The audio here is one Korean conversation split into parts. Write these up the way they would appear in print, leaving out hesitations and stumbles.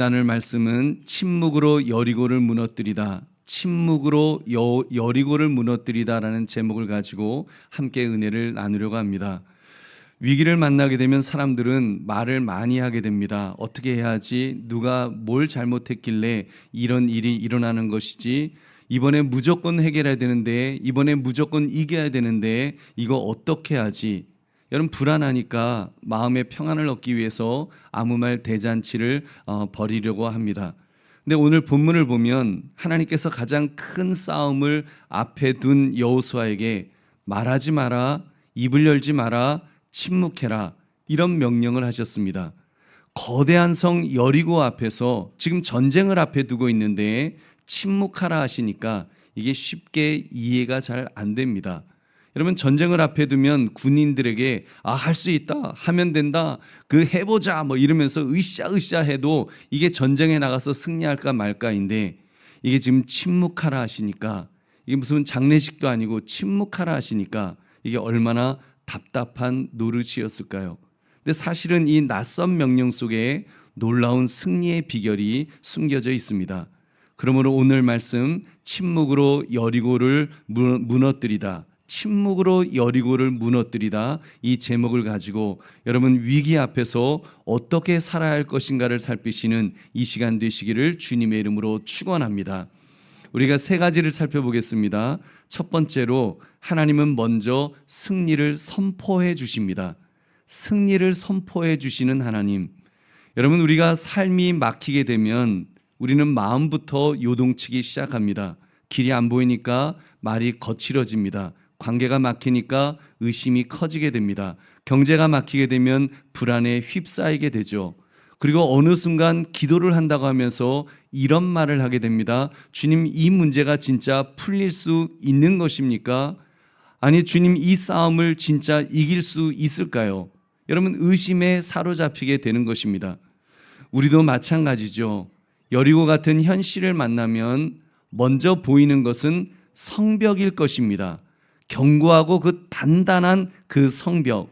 나눌 말씀은 침묵으로 여리고를 무너뜨리다, 침묵으로 여리고를 무너뜨리다라는 제목을 가지고 함께 은혜를 나누려고 합니다. 위기를 만나게 되면 사람들은 말을 많이 하게 됩니다. 어떻게 해야지, 누가 뭘 잘못했길래 이런 일이 일어나는 것이지, 이번에 무조건 해결해야 되는데, 이번에 무조건 이겨야 되는데 이거 어떻게 하지? 여러분, 불안하니까 마음의 평안을 얻기 위해서 아무 말 대잔치를 벌이려고 합니다. 근데 오늘 본문을 보면 하나님께서 가장 큰 싸움을 앞에 둔 여호수아에게 말하지 마라, 입을 열지 마라, 침묵해라, 이런 명령을 하셨습니다. 거대한 성 여리고 앞에서 지금 전쟁을 앞에 두고 있는데 침묵하라 하시니까 이게 쉽게 이해가 잘 안 됩니다. 여러분, 전쟁을 앞에 두면 군인들에게 할 수 있다, 하면 된다, 해보자 이러면서 으쌰으쌰 해도 이게 전쟁에 나가서 승리할까 말까인데, 이게 지금 침묵하라 하시니까, 이게 무슨 장례식도 아니고 침묵하라 하시니까 이게 얼마나 답답한 노릇이었을까요? 근데 사실은 이 낯선 명령 속에 놀라운 승리의 비결이 숨겨져 있습니다. 그러므로 오늘 말씀, 침묵으로 여리고를 무너뜨리다, 침묵으로 여리고를 무너뜨리다, 이 제목을 가지고 여러분, 위기 앞에서 어떻게 살아야 할 것인가를 살피시는 이 시간 되시기를 주님의 이름으로 축원합니다. 우리가 세 가지를 살펴보겠습니다. 첫 번째로, 하나님은 먼저 승리를 선포해 주십니다. 승리를 선포해 주시는 하나님. 여러분, 우리가 삶이 막히게 되면 우리는 마음부터 요동치기 시작합니다. 길이 안 보이니까 말이 거칠어집니다. 관계가 막히니까 의심이 커지게 됩니다. 경제가 막히게 되면 불안에 휩싸이게 되죠. 그리고 어느 순간 기도를 한다고 하면서 이런 말을 하게 됩니다. 주님, 이 문제가 진짜 풀릴 수 있는 것입니까? 아니, 주님, 이 싸움을 진짜 이길 수 있을까요? 여러분, 의심에 사로잡히게 되는 것입니다. 우리도 마찬가지죠. 여리고 같은 현실을 만나면 먼저 보이는 것은 성벽일 것입니다. 견고하고 그 단단한 그 성벽,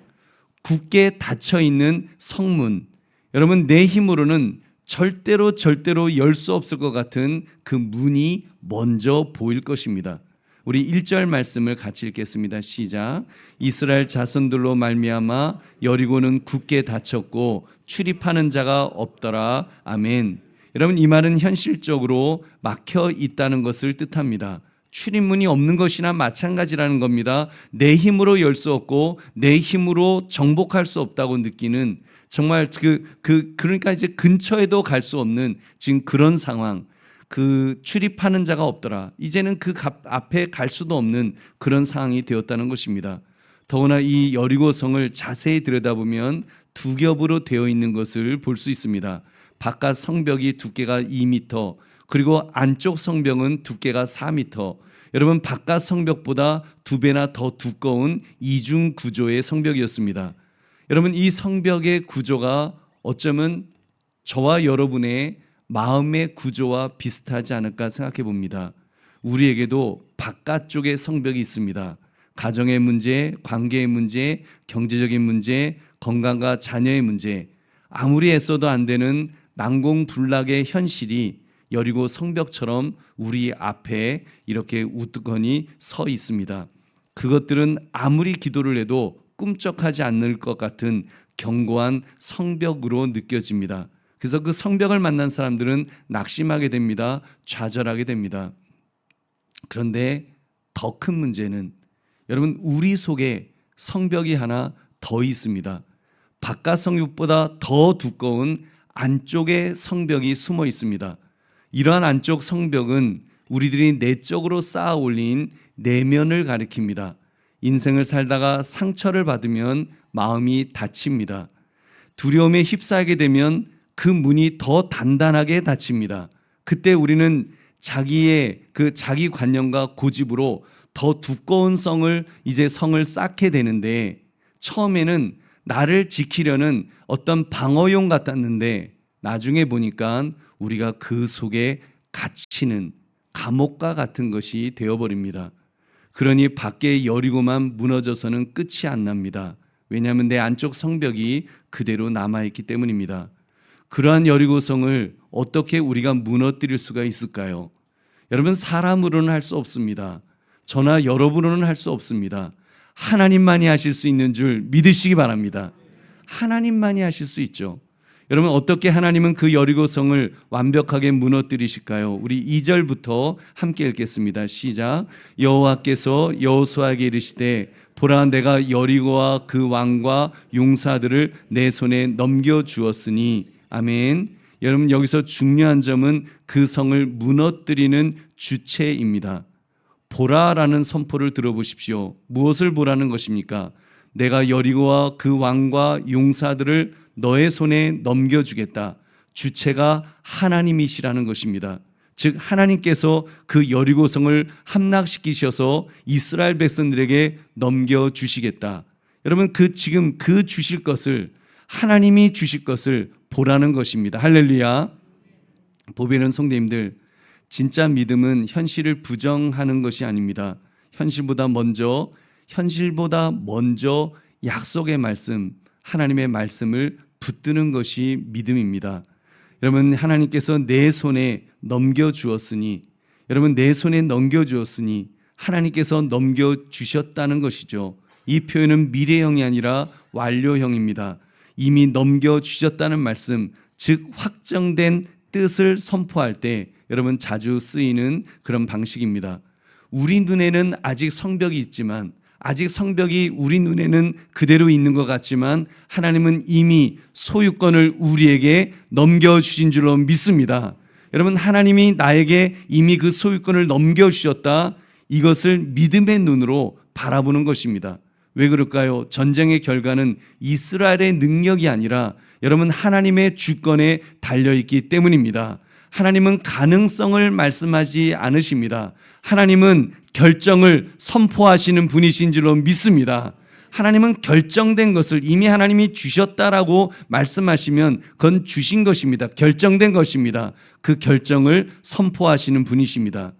굳게 닫혀있는 성문, 여러분, 내 힘으로는 절대로 열 수 없을 것 같은 그 문이 먼저 보일 것입니다. 우리 1절 말씀을 같이 읽겠습니다. 시작. 이스라엘 자손들로 말미암아 여리고는 굳게 닫혔고 출입하는 자가 없더라. 아멘. 여러분, 이 말은 현실적으로 막혀 있다는 것을 뜻합니다. 출입문이 없는 것이나 마찬가지라는 겁니다. 내 힘으로 열 수 없고 내 힘으로 정복할 수 없다고 느끼는, 정말 그러니까 이제 근처에도 갈 수 없는 지금 그런 상황. 출입하는 자가 없더라. 이제는 앞에 갈 수도 없는 그런 상황이 되었다는 것입니다. 더구나 이 여리고성을 자세히 들여다보면 두 겹으로 되어 있는 것을 볼 수 있습니다. 바깥 성벽이 두께가 2m, 그리고 안쪽 성벽은 두께가 4m. 여러분, 바깥 성벽보다 2배나 더 두꺼운 이중 구조의 성벽이었습니다. 여러분, 이 성벽의 구조가 어쩌면 저와 여러분의 마음의 구조와 비슷하지 않을까 생각해 봅니다. 우리에게도 바깥쪽에 성벽이 있습니다. 가정의 문제, 관계의 문제, 경제적인 문제, 건강과 자녀의 문제, 아무리 애써도 안 되는 난공불락의 현실이 여리고 성벽처럼 우리 앞에 이렇게 우두커니 서 있습니다. 그것들은 아무리 기도를 해도 꿈쩍하지 않을 것 같은 견고한 성벽으로 느껴집니다. 그래서 그 성벽을 만난 사람들은 낙심하게 됩니다. 좌절하게 됩니다. 그런데 더 큰 문제는, 여러분, 우리 속에 성벽이 하나 더 있습니다. 바깥 성벽보다 더 두꺼운 안쪽에 성벽이 숨어 있습니다. 이러한 안쪽 성벽은 우리들이 내적으로 쌓아 올린 내면을 가리킵니다. 인생을 살다가 상처를 받으면 마음이 다칩니다. 두려움에 휩싸이게 되면 그 문이 더 단단하게 닫힙니다. 그때 우리는 자기 관념과 고집으로 더 두꺼운 성을 쌓게 되는데, 처음에는 나를 지키려는 어떤 방어용 같았는데 나중에 보니까 우리가 그 속에 갇히는 감옥과 같은 것이 되어버립니다. 그러니 밖에 여리고만 무너져서는 끝이 안 납니다. 왜냐하면 내 안쪽 성벽이 그대로 남아있기 때문입니다. 그러한 여리고성을 어떻게 우리가 무너뜨릴 수가 있을까요? 여러분, 사람으로는 할 수 없습니다. 저나 여러분으로는 할 수 없습니다. 하나님만이 하실 수 있는 줄 믿으시기 바랍니다. 하나님만이 하실 수 있죠. 여러분, 어떻게 하나님은 그 여리고성을 완벽하게 무너뜨리실까요? 우리 2절부터 함께 읽겠습니다. 시작. 여호와께서 여호수아에게 이르시되 보라, 내가 여리고와 그 왕과 용사들을 내 손에 넘겨주었으니. 아멘. 여러분, 여기서 중요한 점은 그 성을 무너뜨리는 주체입니다. 보라라는 선포를 들어보십시오. 무엇을 보라는 것입니까? 내가 여리고와 그 왕과 용사들을 너의 손에 넘겨주겠다. 주체가 하나님이시라는 것입니다. 즉, 하나님께서 그 여리고성을 함락시키셔서 이스라엘 백성들에게 넘겨주시겠다. 여러분, 지금 그 주실 것을, 하나님이 주실 것을 보라는 것입니다. 할렐루야. 보배는 성도님들, 진짜 믿음은 현실을 부정하는 것이 아닙니다. 현실보다 먼저 약속의 말씀, 하나님의 말씀을 붙드는 것이 믿음입니다. 여러분, 하나님께서 내 손에 넘겨주었으니, 하나님께서 넘겨주셨다는 것이죠. 이 표현은 미래형이 아니라 완료형입니다. 이미 넘겨주셨다는 말씀, 즉 확정된 뜻을 선포할 때 여러분 자주 쓰이는 그런 방식입니다. 우리 눈에는 아직 성벽이 있지만, 아직 성벽이 우리 눈에는 그대로 있는 것 같지만 하나님은 이미 소유권을 우리에게 넘겨주신 줄로 믿습니다. 여러분, 하나님이 나에게 이미 그 소유권을 넘겨주셨다. 이것을 믿음의 눈으로 바라보는 것입니다. 왜 그럴까요? 전쟁의 결과는 이스라엘의 능력이 아니라 여러분 하나님의 주권에 달려있기 때문입니다. 하나님은 가능성을 말씀하지 않으십니다. 하나님은 결정을 선포하시는 분이신 줄로 믿습니다. 하나님은 결정된 것을 이미 하나님이 주셨다라고 말씀하시면 그건 주신 것입니다. 결정된 것입니다. 그 결정을 선포하시는 분이십니다.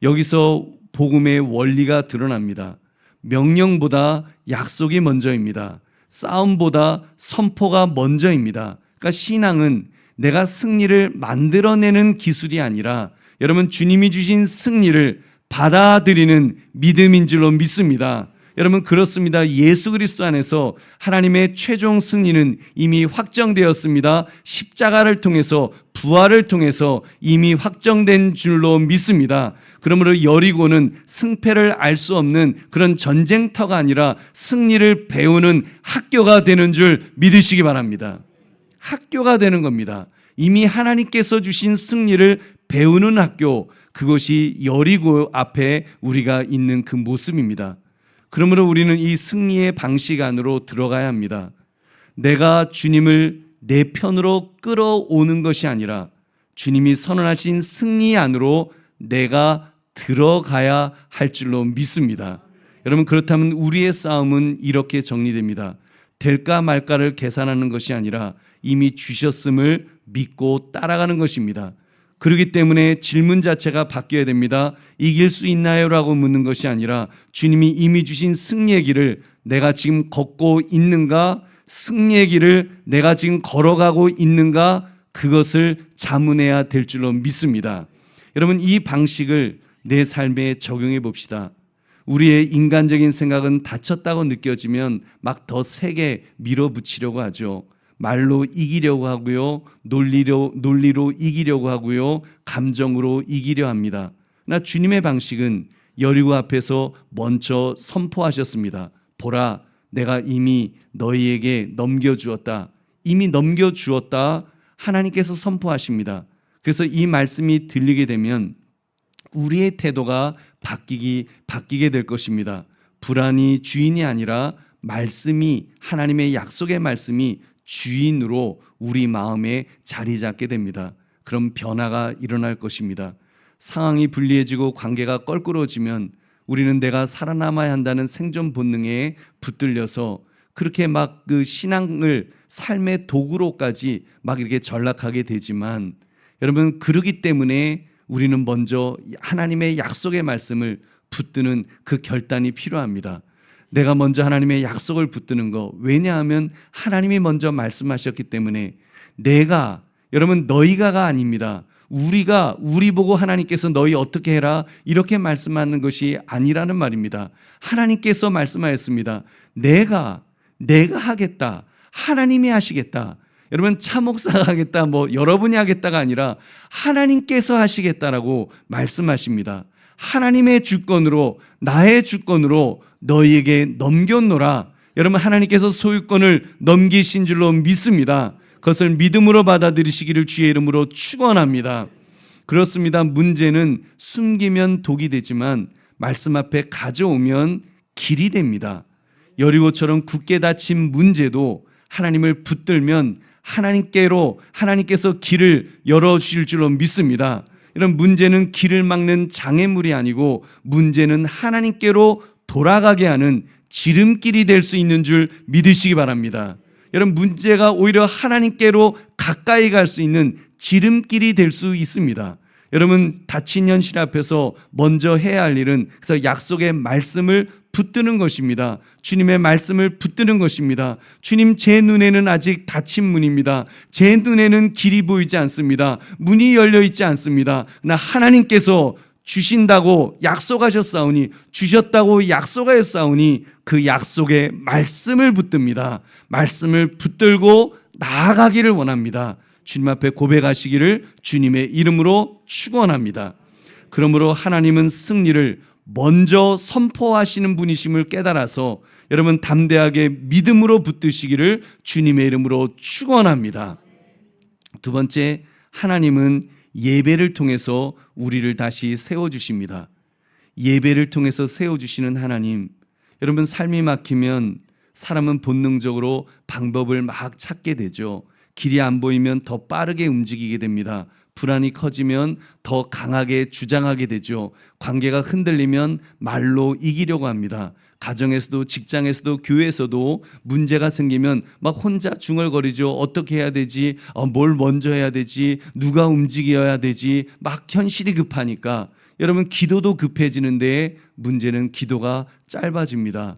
여기서 복음의 원리가 드러납니다. 명령보다 약속이 먼저입니다. 싸움보다 선포가 먼저입니다. 그러니까 신앙은 내가 승리를 만들어내는 기술이 아니라 여러분 주님이 주신 승리를 받아들이는 믿음인 줄로 믿습니다. 여러분, 그렇습니다. 예수 그리스도 안에서 하나님의 최종 승리는 이미 확정되었습니다. 십자가를 통해서, 부활을 통해서 이미 확정된 줄로 믿습니다. 그러므로 여리고는 승패를 알 수 없는 그런 전쟁터가 아니라 승리를 배우는 학교가 되는 줄 믿으시기 바랍니다. 학교가 되는 겁니다. 이미 하나님께서 주신 승리를 배우는 학교, 그것이 여리고 앞에 우리가 있는 그 모습입니다. 그러므로 우리는 이 승리의 방식 안으로 들어가야 합니다. 내가 주님을 내 편으로 끌어오는 것이 아니라 주님이 선언하신 승리 안으로 내가 들어가야 할 줄로 믿습니다. 여러분, 그렇다면 우리의 싸움은 이렇게 정리됩니다. 될까 말까를 계산하는 것이 아니라 이미 주셨음을 믿고 따라가는 것입니다. 그렇기 때문에 질문 자체가 바뀌어야 됩니다. 이길 수 있나요? 라고 묻는 것이 아니라 주님이 이미 주신 승리의 길을 내가 지금 걷고 있는가, 승리의 길을 내가 지금 걸어가고 있는가, 그것을 자문해야 될 줄로 믿습니다. 여러분, 이 방식을 내 삶에 적용해 봅시다. 우리의 인간적인 생각은 다쳤다고 느껴지면 막 더 세게 밀어붙이려고 하죠. 말로 이기려고 하고요, 논리로 이기려고 하고요, 감정으로 이기려 합니다. 그러나 주님의 방식은 여리고 앞에서 먼저 선포하셨습니다. 보라, 내가 이미 너희에게 넘겨주었다. 이미 넘겨주었다. 하나님께서 선포하십니다. 그래서 이 말씀이 들리게 되면 우리의 태도가 바뀌게 될 것입니다. 불안이 주인이 아니라 말씀이, 하나님의 약속의 말씀이 주인으로 우리 마음에 자리 잡게 됩니다. 그럼 변화가 일어날 것입니다. 상황이 불리해지고 관계가 껄끄러워지면 우리는 내가 살아남아야 한다는 생존 본능에 붙들려서 그렇게 막 그 신앙을 삶의 도구로까지 막 이렇게 전락하게 되지만, 여러분, 그러기 때문에 우리는 먼저 하나님의 약속의 말씀을 붙드는 그 결단이 필요합니다. 내가 먼저 하나님의 약속을 붙드는 거. 왜냐하면 하나님이 먼저 말씀하셨기 때문에 내가, 여러분, 너희가가 아닙니다. 우리 보고 하나님께서 너희 어떻게 해라 이렇게 말씀하는 것이 아니라는 말입니다. 하나님께서 말씀하였습니다. 내가 하겠다. 하나님이 하시겠다. 여러분, 차 목사가 하겠다, 여러분이 하겠다가 아니라 하나님께서 하시겠다라고 말씀하십니다. 하나님의 주권으로, 나의 주권으로 너희에게 넘겼노라. 여러분, 하나님께서 소유권을 넘기신 줄로 믿습니다. 그것을 믿음으로 받아들이시기를 주의 이름으로 축원합니다. 그렇습니다. 문제는 숨기면 독이 되지만 말씀 앞에 가져오면 길이 됩니다. 여리고처럼 굳게 닫힌 문제도 하나님을 붙들면 하나님께서 길을 열어주실 줄로 믿습니다. 이런 문제는 길을 막는 장애물이 아니고 문제는 하나님께로 돌아가게 하는 지름길이 될 수 있는 줄 믿으시기 바랍니다. 여러분, 문제가 오히려 하나님께로 가까이 갈 수 있는 지름길이 될 수 있습니다. 여러분, 닫힌 현실 앞에서 먼저 해야 할 일은 그래서 약속의 말씀을 붙드는 것입니다. 주님의 말씀을 붙드는 것입니다. 주님, 제 눈에는 아직 닫힌 문입니다. 제 눈에는 길이 보이지 않습니다. 문이 열려 있지 않습니다. 나 하나님께서 주신다고 약속하셨사오니, 주셨다고 약속하였사오니 그 약속의 말씀을 붙듭니다. 말씀을 붙들고 나아가기를 원합니다. 주님 앞에 고백하시기를 주님의 이름으로 축원합니다. 그러므로 하나님은 승리를 먼저 선포하시는 분이심을 깨달아서 여러분, 담대하게 믿음으로 붙드시기를 주님의 이름으로 축원합니다. 두 번째, 하나님은 예배를 통해서 우리를 다시 세워주십니다. 예배를 통해서 세워주시는 하나님. 여러분, 삶이 막히면 사람은 본능적으로 방법을 막 찾게 되죠. 길이 안 보이면 더 빠르게 움직이게 됩니다. 불안이 커지면 더 강하게 주장하게 되죠. 관계가 흔들리면 말로 이기려고 합니다. 가정에서도, 직장에서도, 교회에서도 문제가 생기면 막 혼자 중얼거리죠. 어떻게 해야 되지? 뭘 먼저 해야 되지? 누가 움직여야 되지? 막 현실이 급하니까 여러분, 기도도 급해지는데 문제는 기도가 짧아집니다.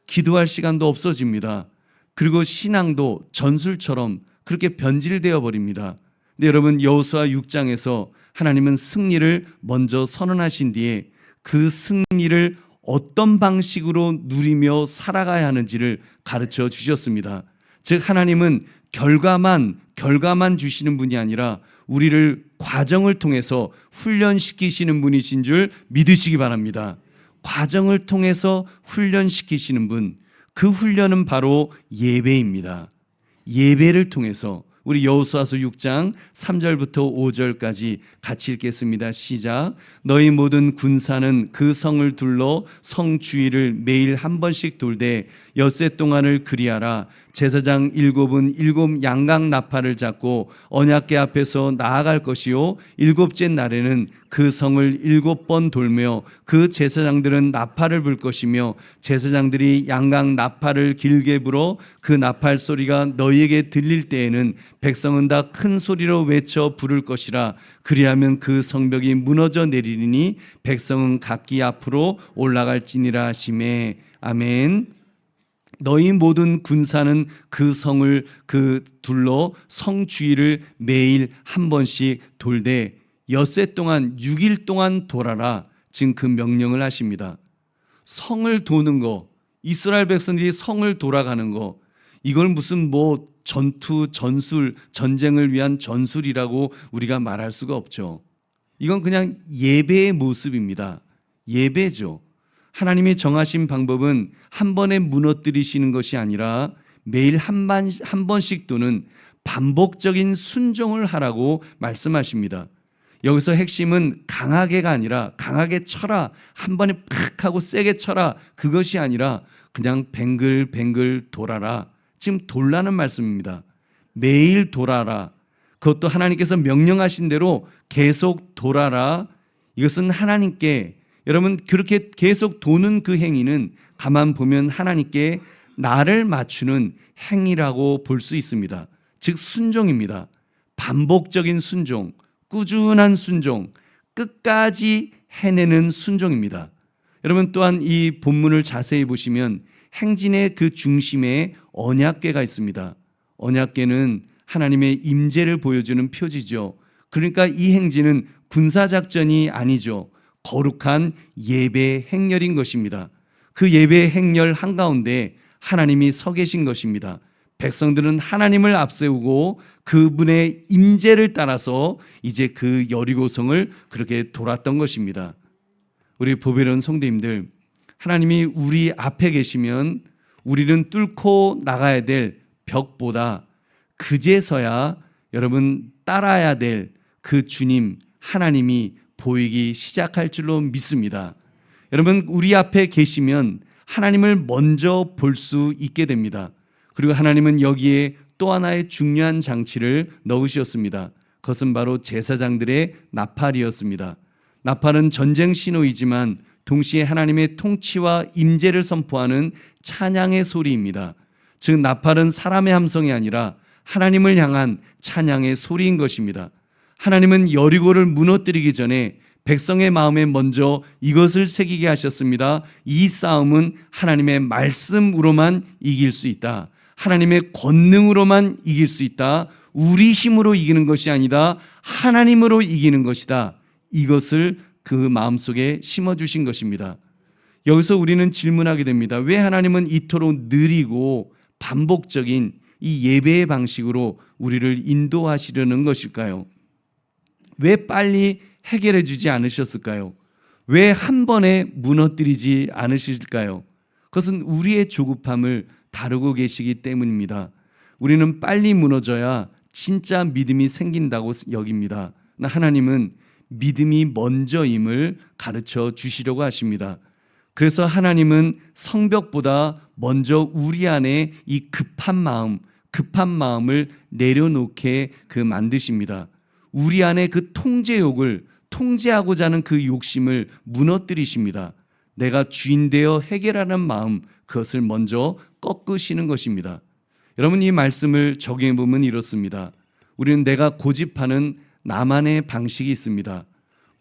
기도할 시간도 없어집니다. 그리고 신앙도 전술처럼 그렇게 변질되어 버립니다. 근데 여러분, 여호수아 6장에서 하나님은 승리를 먼저 선언하신 뒤에 그 승리를 어떤 방식으로 누리며 살아가야 하는지를 가르쳐 주셨습니다. 즉, 하나님은 결과만 주시는 분이 아니라 우리를 과정을 통해서 훈련시키시는 분이신 줄 믿으시기 바랍니다. 과정을 통해서 훈련시키시는 분, 그 훈련은 바로 예배입니다. 예배를 통해서 우리 여호수아서 6장 3절부터 5절까지 같이 읽겠습니다. 시작. 너희 모든 군사는 그 성을 둘러 성 주위를 매일 한 번씩 돌되 엿새 동안을 그리하라. 제사장 7은 7 양각 나팔을 잡고 언약궤 앞에서 나아갈 것이요, 7째 날에는 그 성을 7번 돌며 그 제사장들은 나팔을 불 것이며 제사장들이 양각 나팔을 길게 불어 그 나팔 소리가 너희에게 들릴 때에는 백성은 다 큰 소리로 외쳐 부를 것이라. 그리하면 그 성벽이 무너져 내리리니 백성은 각기 앞으로 올라갈지니라 하시매. 아멘. 너희 모든 군사는 그 성을 둘러 성 주위를 매일 한 번씩 돌되 엿새 동안 6일 동안 돌아라. 지금 그 명령을 하십니다. 성을 도는 거, 이스라엘 백성들이 성을 돌아가는 거, 이걸 무슨 전쟁을 위한 전술이라고 우리가 말할 수가 없죠. 이건 그냥 예배의 모습입니다. 예배죠. 하나님이 정하신 방법은 한 번에 무너뜨리시는 것이 아니라 매일 한 번씩 도는 반복적인 순종을 하라고 말씀하십니다. 여기서 핵심은 강하게가 아니라 강하게 쳐라, 한 번에 팍 하고 세게 쳐라, 그것이 아니라 그냥 뱅글뱅글 돌아라. 지금 돌라는 말씀입니다. 매일 돌아라. 그것도 하나님께서 명령하신 대로 계속 돌아라. 이것은 하나님께, 여러분, 그렇게 계속 도는 그 행위는 가만 보면 하나님께 나를 맞추는 행위라고 볼 수 있습니다. 즉 순종입니다. 반복적인 순종, 꾸준한 순종, 끝까지 해내는 순종입니다. 여러분, 또한 이 본문을 자세히 보시면 행진의 그 중심에 언약궤가 있습니다. 언약궤는 하나님의 임재를 보여주는 표지죠. 그러니까 이 행진은 군사작전이 아니죠. 거룩한 예배 행렬인 것입니다. 그 예배 행렬 한가운데 하나님이 서 계신 것입니다. 백성들은 하나님을 앞세우고 그분의 임재를 따라서 이제 그 여리고성을 그렇게 돌았던 것입니다. 우리 보배로운 성도님들, 하나님이 우리 앞에 계시면 우리는 뚫고 나가야 될 벽보다 그제서야 여러분 따라야 될 그 주님 하나님이 보이기 시작할 줄로 믿습니다. 여러분, 우리 앞에 계시면 하나님을 먼저 볼 수 있게 됩니다. 그리고 하나님은 여기에 또 하나의 중요한 장치를 넣으셨습니다. 그것은 바로 제사장들의 나팔이었습니다. 나팔은 전쟁 신호이지만 동시에 하나님의 통치와 임재를 선포하는 찬양의 소리입니다. 즉 나팔은 사람의 함성이 아니라 하나님을 향한 찬양의 소리인 것입니다. 하나님은 여리고를 무너뜨리기 전에 백성의 마음에 먼저 이것을 새기게 하셨습니다. 이 싸움은 하나님의 말씀으로만 이길 수 있다. 하나님의 권능으로만 이길 수 있다. 우리 힘으로 이기는 것이 아니다. 하나님으로 이기는 것이다. 이것을 그 마음속에 심어주신 것입니다. 여기서 우리는 질문하게 됩니다. 왜 하나님은 이토록 느리고 반복적인 이 예배의 방식으로 우리를 인도하시려는 것일까요? 왜 빨리 해결해 주지 않으셨을까요? 왜 한 번에 무너뜨리지 않으실까요? 그것은 우리의 조급함을 다루고 계시기 때문입니다. 우리는 빨리 무너져야 진짜 믿음이 생긴다고 여깁니다. 하나님은 믿음이 먼저임을 가르쳐 주시려고 하십니다. 그래서 하나님은 성벽보다 먼저 우리 안에 이 급한 마음을 내려놓게 만드십니다. 우리 안에 그 통제욕을 통제하고자 하는 그 욕심을 무너뜨리십니다. 내가 주인 되어 해결하는 마음, 그것을 먼저 꺾으시는 것입니다. 여러분, 이 말씀을 적용해 보면 이렇습니다. 우리는 내가 고집하는 나만의 방식이 있습니다.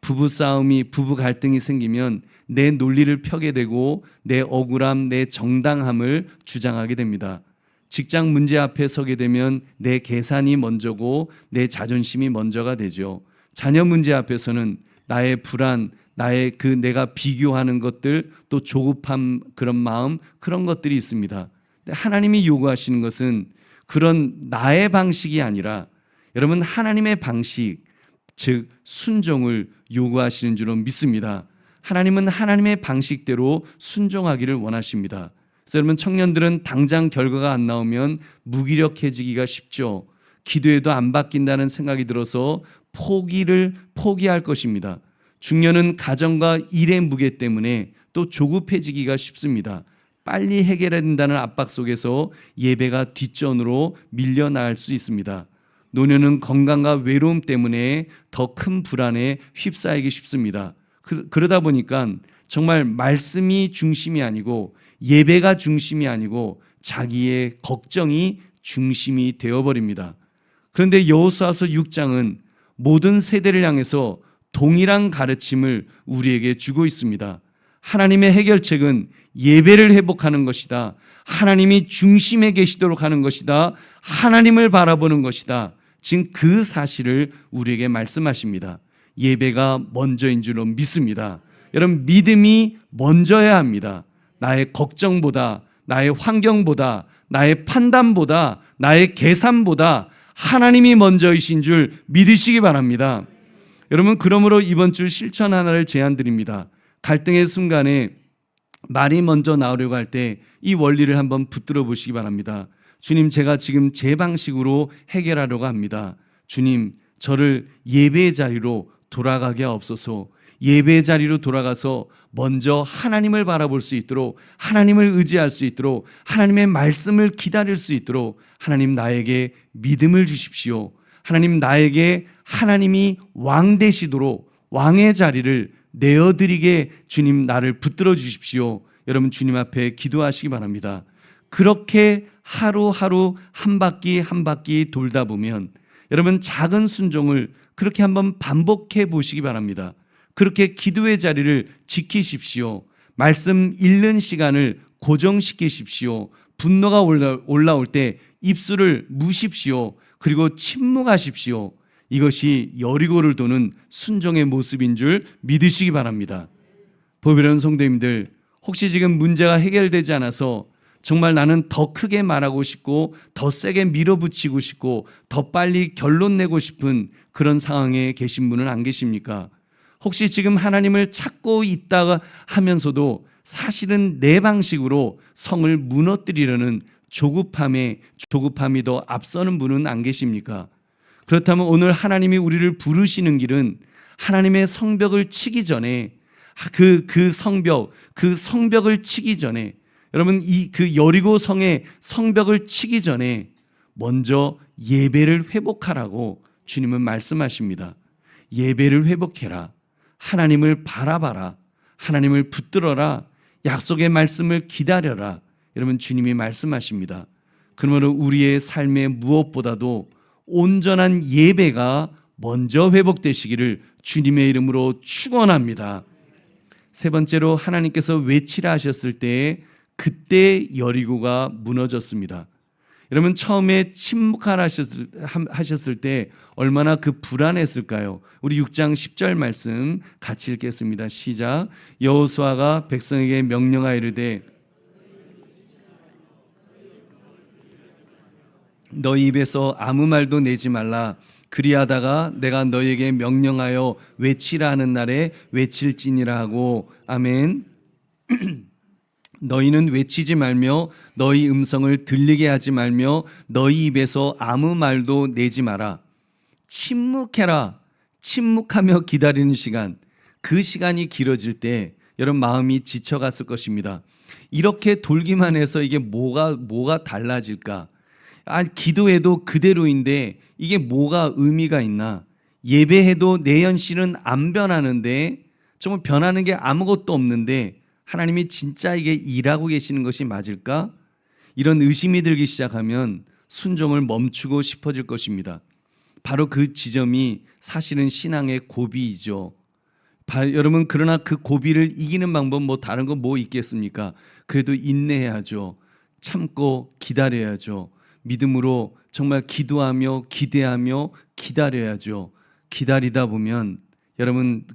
부부 갈등이 생기면 내 논리를 펴게 되고 내 억울함, 내 정당함을 주장하게 됩니다. 직장 문제 앞에 서게 되면 내 계산이 먼저고 내 자존심이 먼저가 되죠. 자녀 문제 앞에서는 나의 불안, 나의 내가 비교하는 것들, 또 조급함, 그런 마음, 그런 것들이 있습니다. 하나님이 요구하시는 것은 그런 나의 방식이 아니라 여러분 하나님의 방식, 즉 순종을 요구하시는 줄로 믿습니다. 하나님은 하나님의 방식대로 순종하기를 원하십니다. 그래서 여러분, 청년들은 당장 결과가 안 나오면 무기력해지기가 쉽죠. 기도해도 안 바뀐다는 생각이 들어서 포기할 것입니다. 중년은 가정과 일의 무게 때문에 또 조급해지기가 쉽습니다. 빨리 해결해야 된다는 압박 속에서 예배가 뒷전으로 밀려나갈 수 있습니다. 노년은 건강과 외로움 때문에 더 큰 불안에 휩싸이기 쉽습니다. 그러다 보니까 정말 말씀이 중심이 아니고 예배가 중심이 아니고 자기의 걱정이 중심이 되어버립니다. 그런데 여호수아서 6장은 모든 세대를 향해서 동일한 가르침을 우리에게 주고 있습니다. 하나님의 해결책은 예배를 회복하는 것이다. 하나님이 중심에 계시도록 하는 것이다. 하나님을 바라보는 것이다. 지금 그 사실을 우리에게 말씀하십니다. 예배가 먼저인 줄로 믿습니다. 여러분, 믿음이 먼저야 합니다. 나의 걱정보다, 나의 환경보다, 나의 판단보다, 나의 계산보다 하나님이 먼저이신 줄 믿으시기 바랍니다. 여러분, 그러므로 이번 주 실천 하나를 제안드립니다. 갈등의 순간에 말이 먼저 나오려고 할 때 이 원리를 한번 붙들어 보시기 바랍니다. 주님, 제가 지금 제 방식으로 해결하려고 합니다. 주님, 저를 예배의 자리로 돌아가게 하옵소서. 예배의 자리로 돌아가서 먼저 하나님을 바라볼 수 있도록, 하나님을 의지할 수 있도록, 하나님의 말씀을 기다릴 수 있도록 하나님 나에게 믿음을 주십시오. 하나님 나에게 하나님이 왕 되시도록 왕의 자리를 내어드리게 주님 나를 붙들어 주십시오. 여러분, 주님 앞에 기도하시기 바랍니다. 그렇게 하루하루 한 바퀴 한 바퀴 돌다 보면 여러분, 작은 순종을 그렇게 한번 반복해 보시기 바랍니다. 그렇게 기도의 자리를 지키십시오. 말씀 읽는 시간을 고정시키십시오. 분노가 올라올 때 입술을 무십시오. 그리고 침묵하십시오. 이것이 여리고를 도는 순종의 모습인 줄 믿으시기 바랍니다. 보배로운 성도님들, 혹시 지금 문제가 해결되지 않아서 정말 나는 더 크게 말하고 싶고 더 세게 밀어붙이고 싶고 더 빨리 결론 내고 싶은 그런 상황에 계신 분은 안 계십니까? 혹시 지금 하나님을 찾고 있다가 하면서도 사실은 내 방식으로 성을 무너뜨리려는 조급함이 더 앞서는 분은 안 계십니까? 그렇다면 오늘 하나님이 우리를 부르시는 길은 하나님의 성벽을 치기 전에 그 성벽을 치기 전에 여러분 그 여리고 성의 성벽을 치기 전에 먼저 예배를 회복하라고 주님은 말씀하십니다. 예배를 회복해라. 하나님을 바라봐라. 하나님을 붙들어라. 약속의 말씀을 기다려라. 여러분 주님이 말씀하십니다. 그러므로 우리의 삶의 무엇보다도 온전한 예배가 먼저 회복되시기를 주님의 이름으로 축원합니다. 세 번째로 하나님께서 외치라 하셨을 때에 그때 여리고가 무너졌습니다. 여러분 처음에 침묵하라 하셨을 때 얼마나 그 불안했을까요? 우리 6장 10절 말씀 같이 읽겠습니다. 시작. 여호수아가 백성에게 명령하여 이르되 너희 입에서 아무 말도 내지 말라. 그리하다가 내가 너희에게 명령하여 외치라 하는 날에 외칠지니라 하고. 아멘. 너희는 외치지 말며 너희 음성을 들리게 하지 말며 너희 입에서 아무 말도 내지 마라. 침묵해라. 침묵하며 기다리는 시간, 그 시간이 길어질 때 여러분 마음이 지쳐갔을 것입니다. 이렇게 돌기만 해서 이게 뭐가 달라질까? 기도해도 그대로인데 이게 뭐가 의미가 있나? 예배해도 내 현실은 안 변하는데, 정말 변하는 게 아무것도 없는데 하나님이 진짜 이게 일하고 계시는 것이 맞을까? 이런 의심이 들기 시작하면 순종을 멈추고 싶어질 것입니다. 바로 그 지점이 사실은 신앙의 고비이죠. 여러분, 그러나 그 고비를 이기는 방법 다른 거 뭐 있겠습니까? 그래도 인내해야죠. 참고 기다려야죠. 믿음으로 정말 기도하며 기대하며 기다려야죠. 기다리다 보면 여러분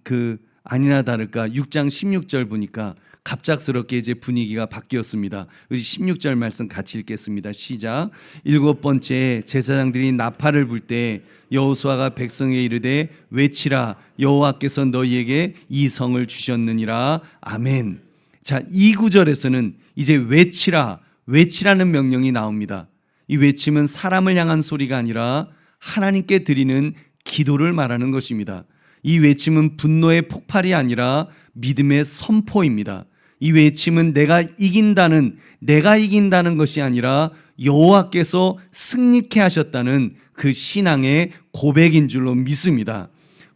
아니나 다를까 6장 16절 보니까 갑작스럽게 이제 분위기가 바뀌었습니다. 우리 16절 말씀 같이 읽겠습니다. 시작. 7번째 제사장들이 나팔을 불 때 여호수아가 백성에게 이르되 외치라. 여호와께서 너희에게 이 성을 주셨느니라. 아멘. 자, 이 구절에서는 이제 외치라는 명령이 나옵니다. 이 외침은 사람을 향한 소리가 아니라 하나님께 드리는 기도를 말하는 것입니다. 이 외침은 분노의 폭발이 아니라 믿음의 선포입니다. 이 외침은 내가 이긴다는 것이 아니라 여호와께서 승리케 하셨다는 그 신앙의 고백인 줄로 믿습니다.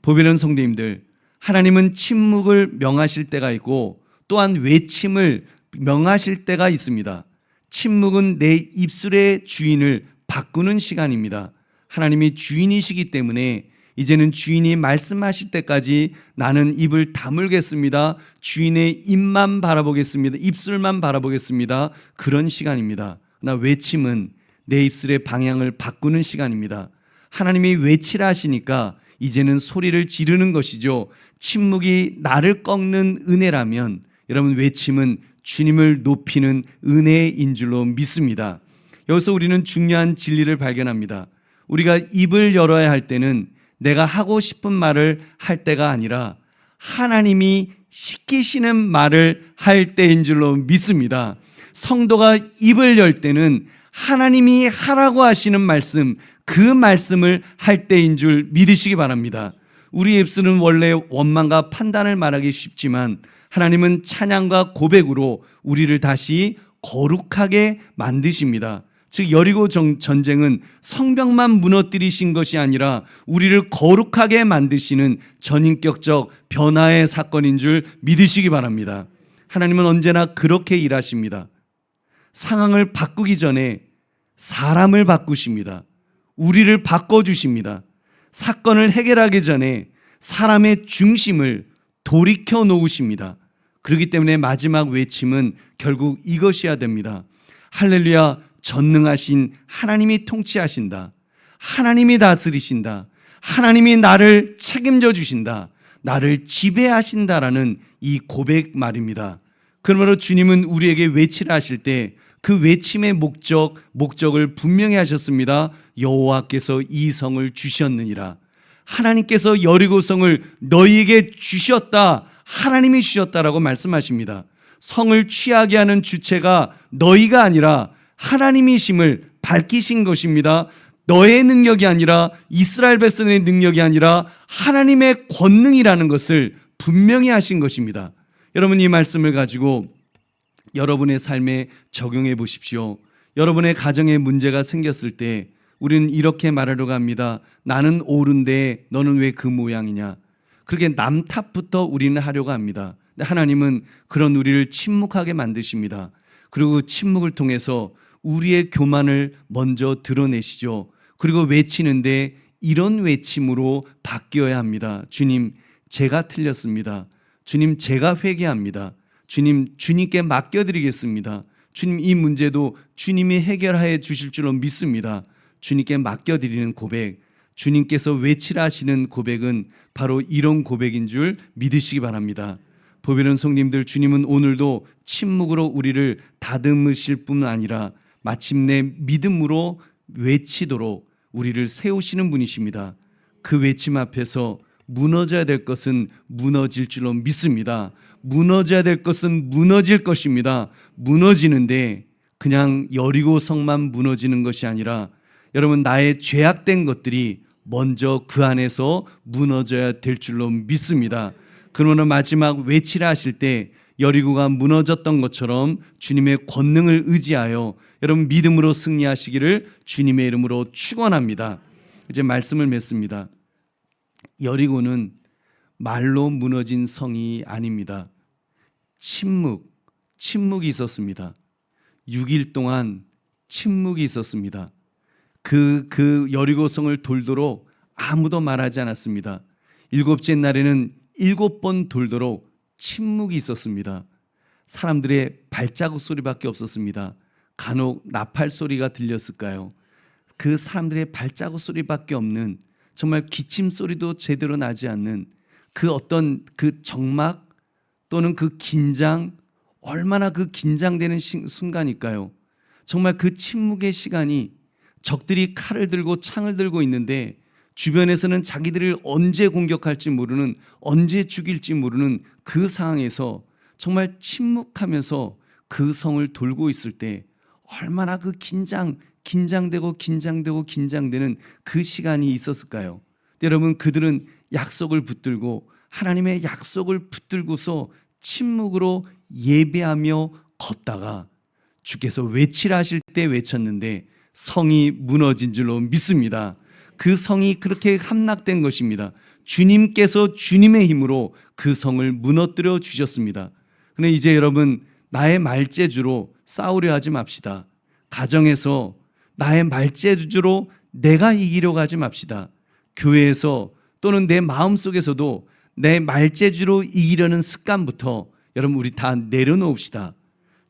보배로운 성도님들, 하나님은 침묵을 명하실 때가 있고 또한 외침을 명하실 때가 있습니다. 침묵은 내 입술의 주인을 바꾸는 시간입니다. 하나님이 주인이시기 때문에 이제는 주인이 말씀하실 때까지 나는 입을 다물겠습니다. 주인의 입만 바라보겠습니다. 입술만 바라보겠습니다. 그런 시간입니다. 그러나 외침은 내 입술의 방향을 바꾸는 시간입니다. 하나님이 외치라 하시니까 이제는 소리를 지르는 것이죠. 침묵이 나를 꺾는 은혜라면 여러분 외침은 주님을 높이는 은혜인 줄로 믿습니다. 여기서 우리는 중요한 진리를 발견합니다. 우리가 입을 열어야 할 때는 내가 하고 싶은 말을 할 때가 아니라 하나님이 시키시는 말을 할 때인 줄로 믿습니다. 성도가 입을 열 때는 하나님이 하라고 하시는 말씀, 그 말씀을 할 때인 줄 믿으시기 바랍니다. 우리 입술은 원래 원망과 판단을 말하기 쉽지만 하나님은 찬양과 고백으로 우리를 다시 거룩하게 만드십니다. 즉 여리고 전쟁은 성벽만 무너뜨리신 것이 아니라 우리를 거룩하게 만드시는 전인격적 변화의 사건인 줄 믿으시기 바랍니다. 하나님은 언제나 그렇게 일하십니다. 상황을 바꾸기 전에 사람을 바꾸십니다. 우리를 바꿔주십니다. 사건을 해결하기 전에 사람의 중심을 돌이켜 놓으십니다. 그렇기 때문에 마지막 외침은 결국 이것이어야 됩니다. 할렐루야, 전능하신 하나님이 통치하신다. 하나님이 다스리신다. 하나님이 나를 책임져 주신다. 나를 지배하신다라는 이 고백 말입니다. 그러므로 주님은 우리에게 외치라 하실 때 그 외침의 목적을 분명히 하셨습니다. 여호와께서 이 성을 주셨느니라. 하나님께서 여리고성을 너희에게 주셨다. 하나님이 주셨다라고 말씀하십니다. 성을 취하게 하는 주체가 너희가 아니라 하나님이심을 밝히신 것입니다. 너의 능력이 아니라 이스라엘 백성의 능력이 아니라 하나님의 권능이라는 것을 분명히 하신 것입니다. 여러분, 이 말씀을 가지고 여러분의 삶에 적용해 보십시오. 여러분의 가정에 문제가 생겼을 때 우리는 이렇게 말하려고 합니다. 나는 옳은데 너는 왜 그 모양이냐. 그렇게 남 탓부터 우리는 하려고 합니다. 근데 하나님은 그런 우리를 침묵하게 만드십니다. 그리고 침묵을 통해서 우리의 교만을 먼저 드러내시죠. 그리고 외치는데 이런 외침으로 바뀌어야 합니다. 주님, 제가 틀렸습니다. 주님, 제가 회개합니다. 주님, 주님께 맡겨드리겠습니다. 주님, 이 문제도 주님이 해결해 주실 줄로 믿습니다. 주님께 맡겨드리는 고백, 주님께서 외치라 하시는 고백은 바로 이런 고백인 줄 믿으시기 바랍니다. 보배로운 성님들, 주님은 오늘도 침묵으로 우리를 다듬으실 뿐 아니라 마침내 믿음으로 외치도록 우리를 세우시는 분이십니다. 그 외침 앞에서 무너져야 될 것은 무너질 줄로 믿습니다. 무너져야 될 것은 무너질 것입니다. 무너지는데 그냥 여리고 성만 무너지는 것이 아니라 여러분, 나의 죄악된 것들이 먼저 그 안에서 무너져야 될 줄로 믿습니다. 그러면 마지막 외치라 하실 때 여리고가 무너졌던 것처럼 주님의 권능을 의지하여 여러분 믿음으로 승리하시기를 주님의 이름으로 축원합니다. 이제 말씀을 맺습니다. 여리고는 말로 무너진 성이 아닙니다. 침묵이 있었습니다. 6일 동안 침묵이 있었습니다. 그 여리고성을 돌도록 아무도 말하지 않았습니다. 7째 날에는 7번 돌도록 침묵이 있었습니다. 사람들의 발자국 소리밖에 없었습니다. 간혹 나팔 소리가 들렸을까요? 그 사람들의 발자국 소리밖에 없는, 정말 기침 소리도 제대로 나지 않는 그 어떤 그 적막 또는 그 긴장, 얼마나 그 긴장되는 순간일까요? 정말 그 침묵의 시간이, 적들이 칼을 들고 창을 들고 있는데 주변에서는 자기들을 언제 공격할지 모르는, 언제 죽일지 모르는 그 상황에서 정말 침묵하면서 그 성을 돌고 있을 때 얼마나 그 긴장되고 긴장되는 그 시간이 있었을까요? 여러분, 그들은 약속을 붙들고 하나님의 약속을 붙들고서 침묵으로 예배하며 걷다가 주께서 외치라 하실 때 외쳤는데 성이 무너진 줄로 믿습니다. 그 성이 그렇게 함락된 것입니다. 주님께서 주님의 힘으로 그 성을 무너뜨려 주셨습니다. 그런데 이제 여러분, 나의 말재주로 싸우려 하지 맙시다. 가정에서 나의 말재주로 내가 이기려고 하지 맙시다. 교회에서 또는 내 마음속에서도 내 말재주로 이기려는 습관부터 여러분 우리 다 내려놓읍시다.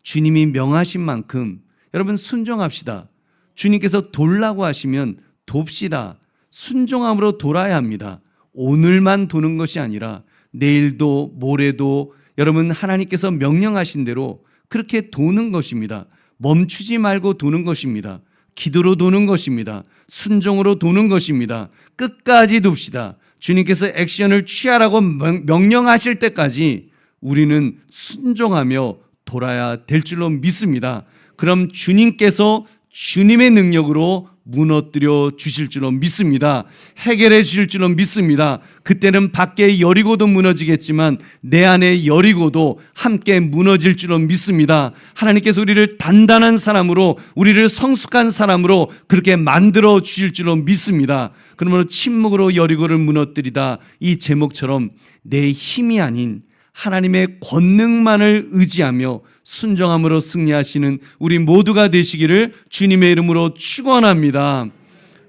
주님이 명하신 만큼 여러분 순종합시다. 주님께서 돌라고 하시면 돕시다. 순종함으로 돌아야 합니다. 오늘만 도는 것이 아니라 내일도 모레도 여러분 하나님께서 명령하신 대로 그렇게 도는 것입니다. 멈추지 말고 도는 것입니다. 기도로 도는 것입니다. 순종으로 도는 것입니다. 끝까지 돕시다. 주님께서 액션을 취하라고 명령하실 때까지 우리는 순종하며 돌아야 될 줄로 믿습니다. 그럼 주님께서 주님의 능력으로 무너뜨려 주실 줄로 믿습니다. 해결해 주실 줄로 믿습니다. 그때는 밖에 여리고도 무너지겠지만 내 안에 여리고도 함께 무너질 줄로 믿습니다. 하나님께서 우리를 단단한 사람으로, 우리를 성숙한 사람으로 그렇게 만들어 주실 줄로 믿습니다. 그러므로 침묵으로 여리고를 무너뜨리다, 이 제목처럼 내 힘이 아닌 하나님의 권능만을 의지하며 순종함으로 승리하시는 우리 모두가 되시기를 주님의 이름으로 축원합니다.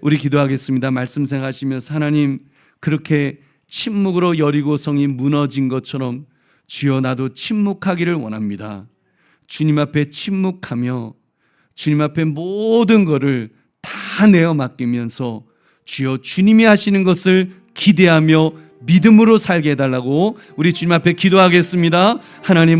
우리 기도하겠습니다. 말씀 생각하시면서 하나님, 그렇게 침묵으로 여리고 성이 무너진 것처럼 주여 나도 침묵하기를 원합니다. 주님 앞에 침묵하며 주님 앞에 모든 것을 다 내어 맡기면서 주여 주님이 하시는 것을 기대하며 믿음으로 살게 해달라고 우리 주님 앞에 기도하겠습니다. 하나님